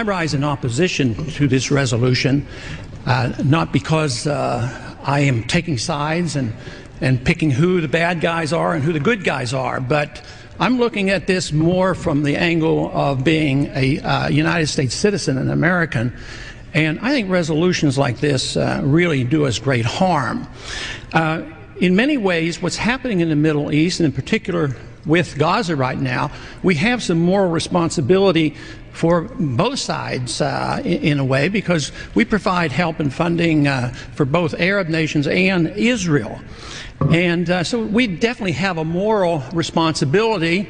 I rise in opposition to this resolution, not because I am taking sides and picking who the bad guys are and who the good guys are, but I'm looking at this more from the angle of being a United States citizen, an American, and I think resolutions like this really do us great harm. In many ways, what's happening in the Middle East, and in particular with Gaza right now, we have some moral responsibility for both sides in a way, because we provide help and funding for both Arab nations and Israel. And so we definitely have a moral responsibility,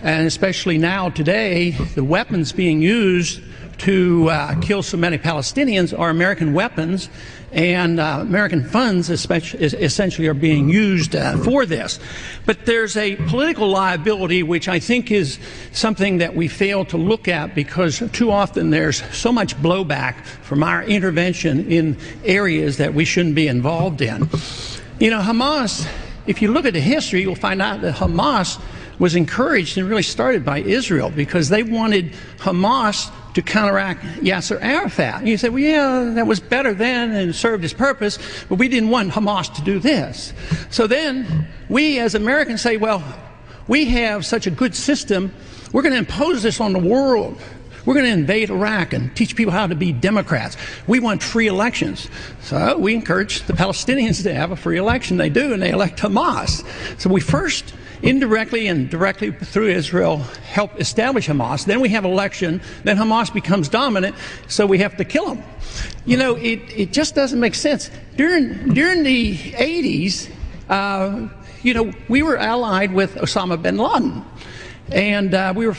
and especially now today, the weapons being used to kill so many Palestinians are American weapons, and American funds essentially are being used for this. But there's a political liability which I think is something that we fail to look at, because too often there's so much blowback from our intervention in areas that we shouldn't be involved in. You know, Hamas, if you look at the history, you'll find out that Hamas was encouraged and really started by Israel, because they wanted Hamas to counteract Yasser Arafat. And you say, well, yeah, that was better then and served its purpose, but we didn't want Hamas to do this. So then we as Americans say, well, we have such a good system, we're going to impose this on the world. We're going to invade Iraq and teach people how to be Democrats. We want free elections. So we encourage the Palestinians to have a free election. They do, and they elect Hamas. So we first, indirectly and directly through Israel, help establish Hamas. Then we have election. Then Hamas becomes dominant, so we have to kill them. You know, it just doesn't make sense. During the 80s, you know, we were allied with Osama bin Laden. And we were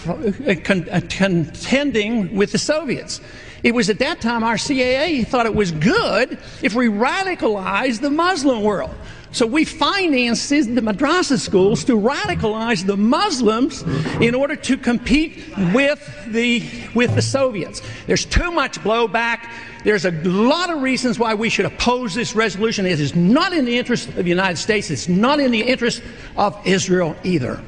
contending with the Soviets. It was at that time our CIA thought it was good if we radicalized the Muslim world. So we financed the madrasa schools to radicalize the Muslims in order to compete with the Soviets. There's too much blowback. There's a lot of reasons why we should oppose this resolution. It is not in the interest of the United States. It's not in the interest of Israel either.